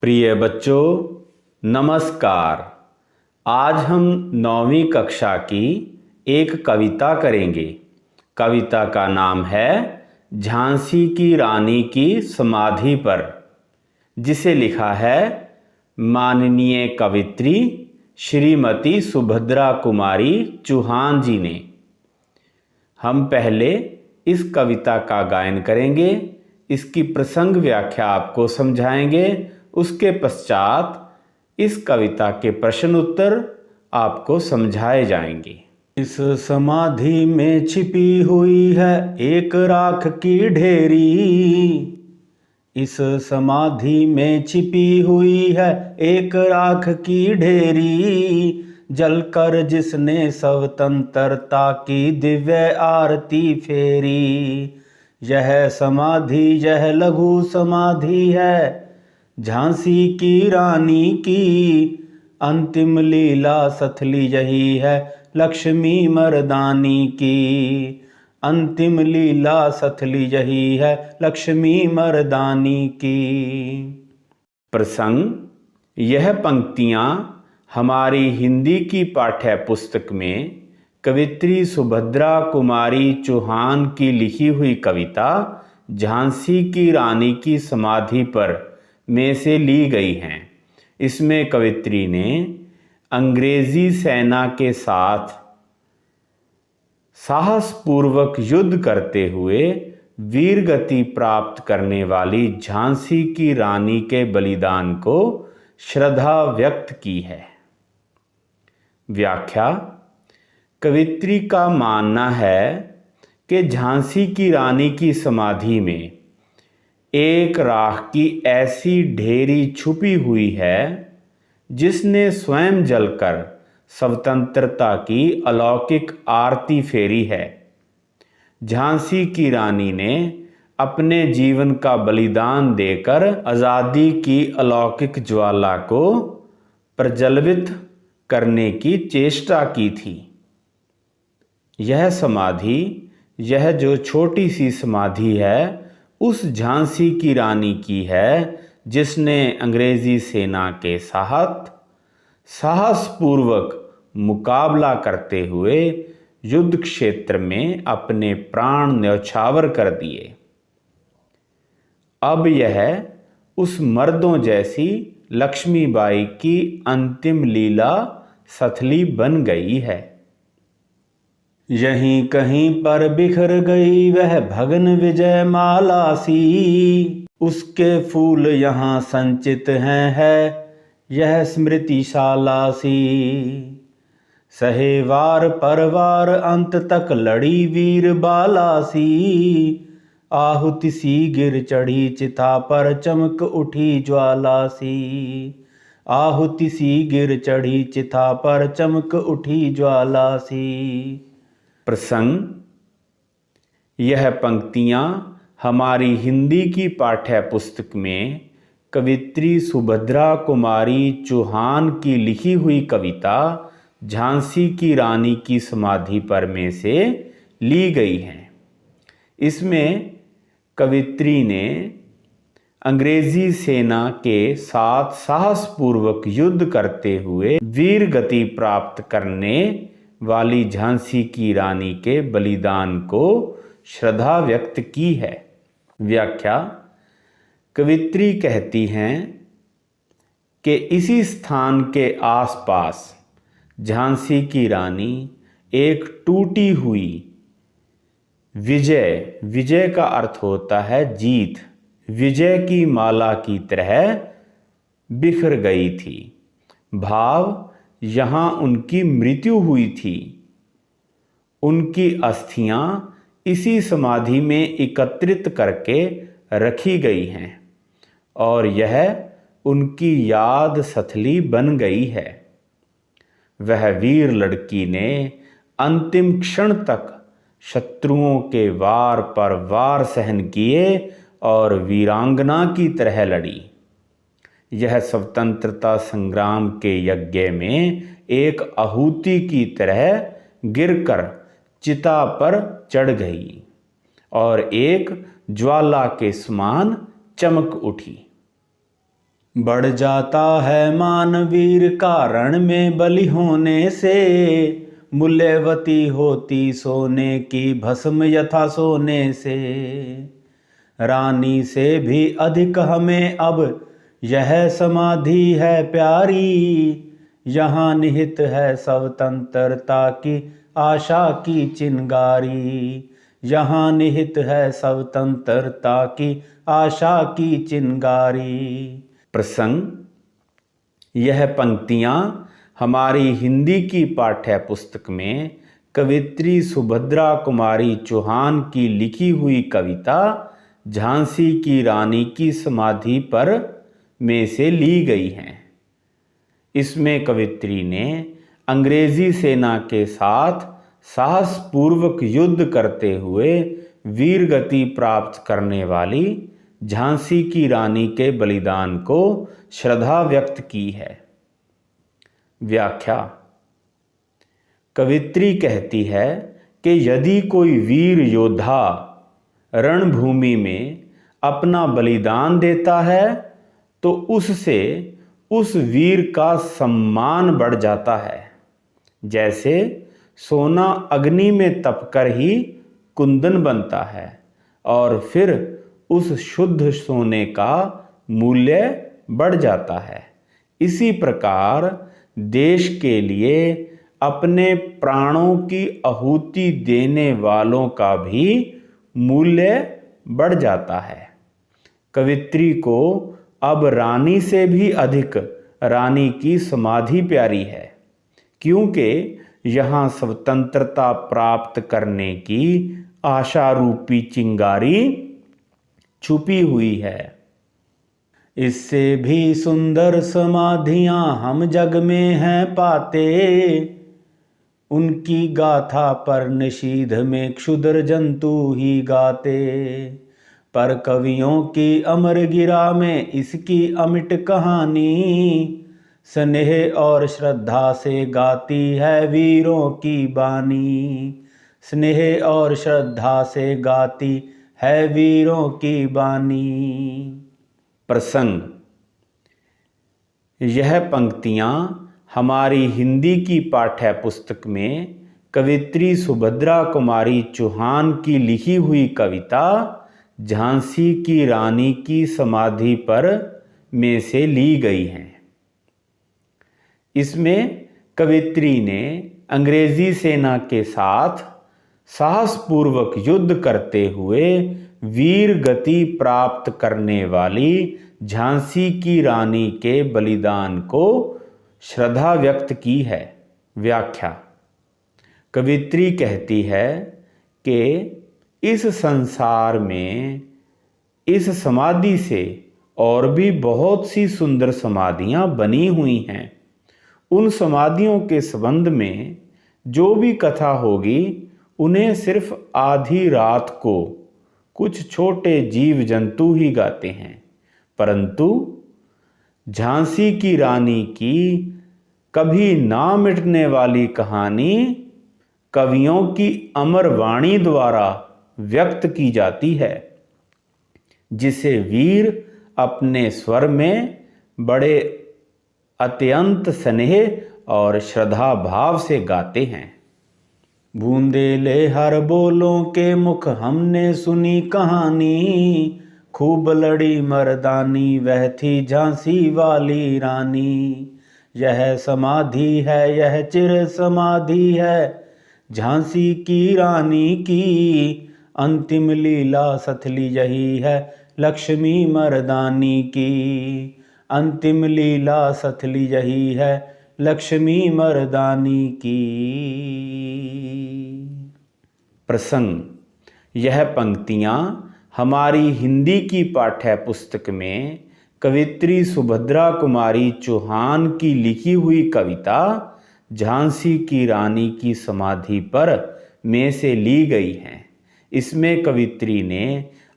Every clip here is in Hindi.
प्रिय बच्चों, नमस्कार। आज हम 9वीं कक्षा की एक कविता करेंगे। कविता का नाम है झांसी की रानी की समाधि पर, जिसे लिखा है माननीय कवित्री श्रीमती सुभद्रा कुमारी चौहान जी ने। हम पहले इस कविता का गायन करेंगे, इसकी प्रसंग व्याख्या आपको समझाएंगे। उसके पश्चात इस कविता के प्रश्न उत्तर आपको समझाए जाएंगे। इस समाधि में छिपी हुई है एक राख की ढेरी। इस समाधि में छिपी हुई है एक राख की ढेरी। जलकर जिसने स्वतंत्रता की दिव्य आरती फेरी। यह समाधि यह लघु समाधि है झांसी की रानी की। अंतिम लीला सथली यही है लक्ष्मी मर्दानी की। अंतिम लीला सथली यही है लक्ष्मी मर्दानी की। प्रसंग: यह पंक्तियां हमारी हिंदी की पाठ्य पुस्तक में कवित्री सुभद्रा कुमारी चौहान की लिखी हुई कविता झांसी की रानी की समाधि पर में से ली गई हैं। इसमें कवित्री ने अंग्रेजी सेना के साथ साहसपूर्वक युद्ध करते हुए वीरगति प्राप्त करने वाली झांसी की रानी के बलिदान को श्रद्धा व्यक्त की है। व्याख्या: कवित्री का मानना है कि झांसी की रानी की समाधि में एक राख की ऐसी ढेरी छुपी हुई है जिसने स्वयं जलकर स्वतंत्रता की अलौकिक आरती फेरी है। झांसी की रानी ने अपने जीवन का बलिदान देकर आज़ादी की अलौकिक ज्वाला को प्रज्वलित करने की चेष्टा की थी। यह समाधि, यह जो छोटी सी समाधि है, उस झांसी की रानी की है जिसने अंग्रेजी सेना के साथ साहसपूर्वक मुकाबला करते हुए युद्ध क्षेत्र में अपने प्राण न्यौछावर कर दिए। अब यह उस मर्दों जैसी लक्ष्मीबाई की अंतिम लीला सथली बन गई है। यहीं कहीं पर बिखर गई वह भगन विजय माला सी। उसके फूल यहाँ संचित है यह स्मृतिशाला सी। सहे वार पर वार अंत तक लड़ी वीर बाला सी। आहुति सी गिर चढ़ी चिता पर चमक उठी ज्वाला सी। आहुति सी गिर चढ़ी चिता पर चमक उठी ज्वाला सी। प्रसंग: यह पंक्तियां हमारी हिंदी की पाठ्य पुस्तक में कवित्री सुभद्रा कुमारी चौहान की लिखी हुई कविता झांसी की रानी की समाधि पर में से ली गई हैं। इसमें कवित्री ने अंग्रेजी सेना के साथ साहसपूर्वक युद्ध करते हुए वीर गति प्राप्त करने वाली झांसी की रानी के बलिदान को श्रद्धा व्यक्त की है। व्याख्या: कवित्री कहती हैं कि इसी स्थान के आसपास झांसी की रानी एक टूटी हुई विजय का अर्थ होता है जीत, विजय की माला की तरह बिखर गई थी। भाव: यहाँ उनकी मृत्यु हुई थी। उनकी अस्थियां इसी समाधि में एकत्रित करके रखी गई हैं और यह उनकी याद सथली बन गई है। वह वीर लड़की ने अंतिम क्षण तक शत्रुओं के वार पर वार सहन किए और वीरांगना की तरह लड़ी। यह स्वतंत्रता संग्राम के यज्ञ में एक आहुति की तरह गिरकर चिता पर चढ़ गई और एक ज्वाला के समान चमक उठी। बढ़ जाता है मान वीर का रण में बलि होने से, मूल्यवती होती सोने की भस्म यथा सोने से। रानी से भी अधिक हमें अब यह समाधि है प्यारी, यहाँ निहित है स्वतंत्रता की आशा की चिंगारी, यहाँ निहित है स्वतंत्रता की आशा की चिंगारी। प्रसंग। यह पंक्तियाँ हमारी हिंदी की पाठ्य पुस्तक में कवित्री सुभद्रा कुमारी चौहान की लिखी हुई कविता झांसी की रानी की समाधि पर में से ली गई हैं। इसमें कवित्री ने अंग्रेजी सेना के साथ साहसपूर्वक युद्ध करते हुए वीर गति प्राप्त करने वाली झांसी की रानी के बलिदान को श्रद्धा व्यक्त की है। व्याख्या। कवित्री कहती है कि यदि कोई वीर योद्धा रणभूमि में अपना बलिदान देता है तो उससे उस वीर का सम्मान बढ़ जाता है। जैसे सोना अग्नि में तपकर ही कुंदन बनता है और फिर उस शुद्ध सोने का मूल्य बढ़ जाता है, इसी प्रकार देश के लिए अपने प्राणों की आहुति देने वालों का भी मूल्य बढ़ जाता है। कवित्री को अब रानी से भी अधिक रानी की समाधि प्यारी है, क्योंकि यहाँ स्वतंत्रता प्राप्त करने की आशा रूपी चिंगारी छुपी हुई है। इससे भी सुंदर समाधियां हम जग में हैं पाते, उनकी गाथा पर निषीध में क्षुद्र जंतु ही गाते। पर कवियों की अमर गिरा में इसकी अमिट कहानी, स्नेह और श्रद्धा से गाती है वीरों की बानी, स्नेह और श्रद्धा से गाती है वीरों की बानी। प्रसंग। यह पंक्तियाँ हमारी हिंदी की पाठ्य पुस्तक में कवित्री सुभद्रा कुमारी चौहान की लिखी हुई कविता झांसी की रानी की समाधि पर में से ली गई हैं। इसमें कवित्री ने अंग्रेजी सेना के साथ साहसपूर्वक युद्ध करते हुए वीर गति प्राप्त करने वाली झांसी की रानी के बलिदान को श्रद्धा व्यक्त की है। व्याख्या। कवित्री कहती है कि इस संसार में इस समाधि से और भी बहुत सी सुंदर समाधियां बनी हुई हैं। उन समाधियों के संबंध में जो भी कथा होगी उन्हें सिर्फ आधी रात को कुछ छोटे जीव जंतु ही गाते हैं, परंतु झांसी की रानी की कभी ना मिटने वाली कहानी कवियों की अमर वाणी द्वारा व्यक्त की जाती है, जिसे वीर अपने स्वर में बड़े अत्यंत स्नेह और श्रद्धा भाव से गाते हैं। बूंदेले हर बोलों के मुख हमने सुनी कहानी, खूब लड़ी मर्दानी वह थी झांसी वाली रानी। यह समाधि है यह चिर समाधि है झांसी की रानी की, अंतिम लीला सथली यही है लक्ष्मी मर्दानी की, अंतिम लीला सथली यही है लक्ष्मी मर्दानी की। प्रसंग। यह पंक्तियाँ हमारी हिंदी की पाठ्य पुस्तक में कवित्री सुभद्रा कुमारी चौहान की लिखी हुई कविता झांसी की रानी की समाधि पर में से ली गई हैं। इसमें कवित्री ने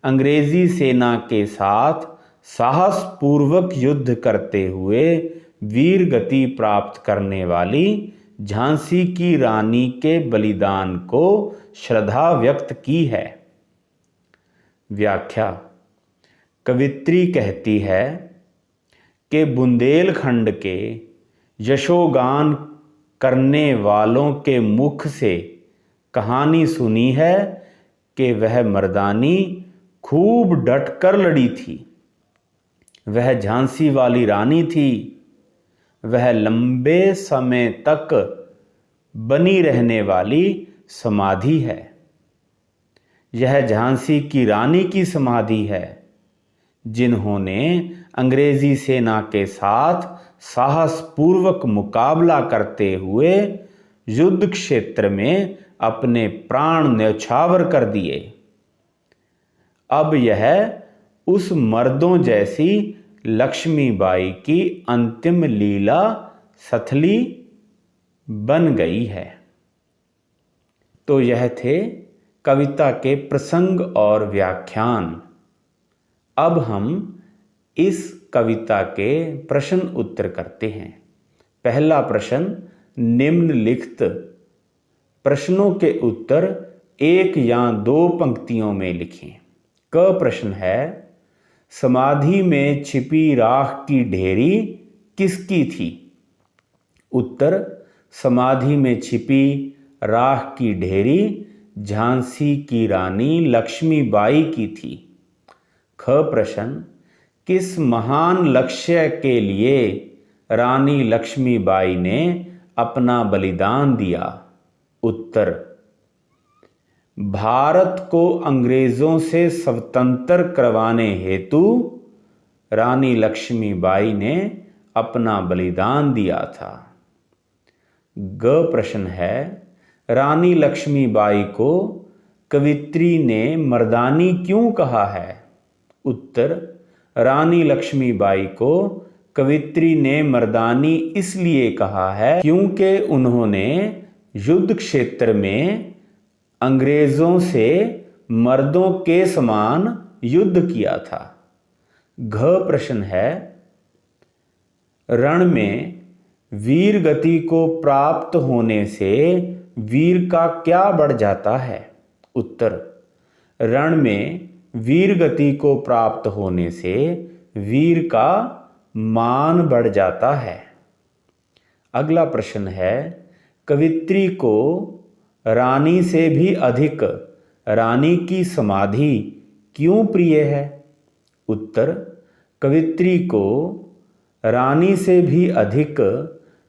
अंग्रेजी सेना के साथ साहसपूर्वक युद्ध करते हुए वीर गति प्राप्त करने वाली झांसी की रानी के बलिदान को श्रद्धा व्यक्त की है। व्याख्या। कवित्री कहती है कि बुंदेलखंड के यशोगान करने वालों के मुख से कहानी सुनी है कि वह मर्दानी खूब डटकर लड़ी थी। वह झांसी वाली रानी थी। वह लंबे समय तक बनी रहने वाली समाधि है। यह झांसी की रानी की समाधि है, जिन्होंने अंग्रेजी सेना के साथ साहसपूर्वक मुकाबला करते हुए युद्ध क्षेत्र में अपने प्राण न्यौछावर कर दिए। अब यह उस मर्दों जैसी लक्ष्मीबाई की अंतिम लीला सथली बन गई है। तो यह थे कविता के प्रसंग और व्याख्यान। अब हम इस कविता के प्रश्न उत्तर करते हैं। पहला प्रश्न, निम्नलिखित प्रश्नों के उत्तर एक या दो पंक्तियों में लिखें। क प्रश्न है, समाधि में छिपी राख की ढेरी किसकी थी? उत्तर, समाधि में छिपी राख की ढेरी झांसी की रानी लक्ष्मीबाई की थी। ख प्रश्न, किस महान लक्ष्य के लिए रानी लक्ष्मीबाई ने अपना बलिदान दिया? उत्तर, भारत को अंग्रेजों से स्वतंत्र करवाने हेतु रानी लक्ष्मीबाई ने अपना बलिदान दिया था। ग प्रश्न है, रानी लक्ष्मीबाई को कवित्री ने मर्दानी क्यों कहा है? उत्तर, रानी लक्ष्मीबाई को कवित्री ने मर्दानी इसलिए कहा है क्योंकि उन्होंने युद्ध क्षेत्र में अंग्रेजों से मर्दों के समान युद्ध किया था। घ प्रश्न है, रण में वीर गति को प्राप्त होने से वीर का क्या बढ़ जाता है? उत्तर, रण में वीर गति को प्राप्त होने से वीर का मान बढ़ जाता है। अगला प्रश्न है, कवित्री को रानी से भी अधिक रानी की समाधि क्यों प्रिय है? उत्तर, कवित्री को रानी से भी अधिक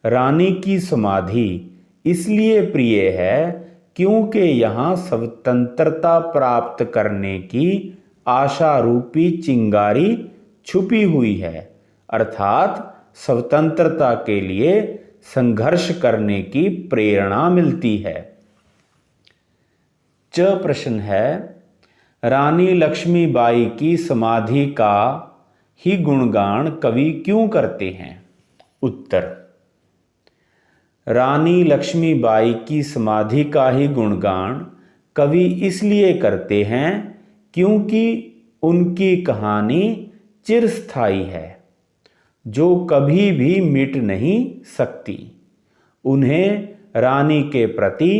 रानी की समाधि इसलिए प्रिय है क्योंकि यहाँ स्वतंत्रता प्राप्त करने की आशा रूपी चिंगारी छुपी हुई है, अर्थात स्वतंत्रता के लिए संघर्ष करने की प्रेरणा मिलती है। च प्रश्न है, रानी लक्ष्मीबाई की समाधि का ही गुणगान कवि क्यों करते हैं? उत्तर, रानी लक्ष्मीबाई की समाधि का ही गुणगान कवि इसलिए करते हैं क्योंकि उनकी कहानी चिरस्थायी है, जो कभी भी मिट नहीं सकती। उन्हें रानी के प्रति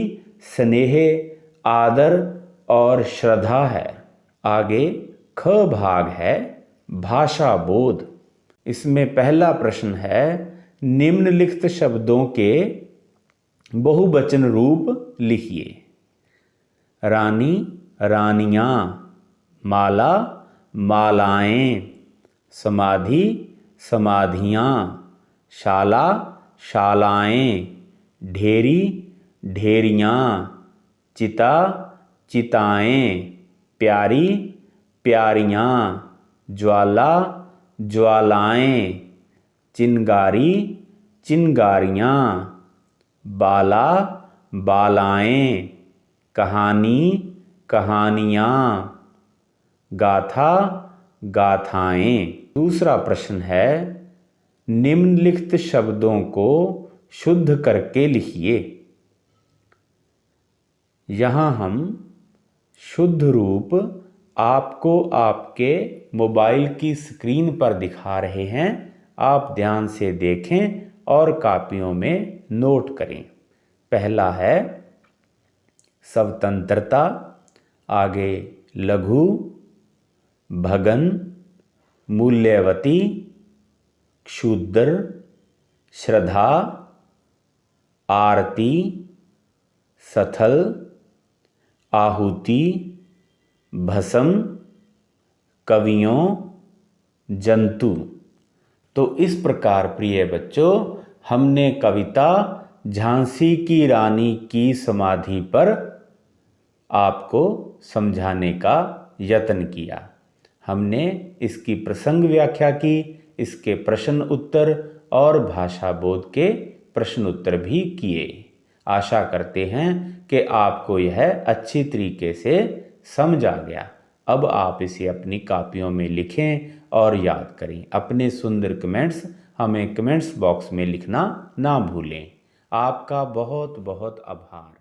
स्नेह, आदर और श्रद्धा है। आगे ख भाग है, भाषा बोध। इसमें पहला प्रश्न है, निम्नलिखित शब्दों के बहुवचन रूप लिखिए। रानी, रानियां। माला, मालाएं। समाधि, समाधियां। शाला, शालाएं। ढेरी, ढेरियां। चिता, चिताएं। प्यारी, प्यारियां। ज्वाला, ज्वालाएं। चिनगारी, चिनगारियां। बाला, बालाएं। कहानी, कहानियां। गाथा, गाथाएं। दूसरा प्रश्न है, निम्नलिखित शब्दों को शुद्ध करके लिखिए। यहाँ हम शुद्ध रूप आपको आपके मोबाइल की स्क्रीन पर दिखा रहे हैं। आप ध्यान से देखें और कापियों में नोट करें। पहला है स्वतंत्रता, आगे लघु, भगन, मूल्यवती, क्षुद्र, श्रद्धा, आरती, सथल, आहुति, भस्म, कवियों, जंतु। तो इस प्रकार प्रिय बच्चों हमने कविता झांसी की रानी की समाधि पर आपको समझाने का यत्न किया। हमने इसकी प्रसंग व्याख्या की, इसके प्रश्न उत्तर और भाषा बोध के प्रश्न उत्तर भी किए। आशा करते हैं कि आपको यह अच्छी तरीके से समझ आ गया। अब आप इसे अपनी कापियों में लिखें और याद करें। अपने सुंदर कमेंट्स हमें कमेंट्स बॉक्स में लिखना ना भूलें। आपका बहुत बहुत आभार।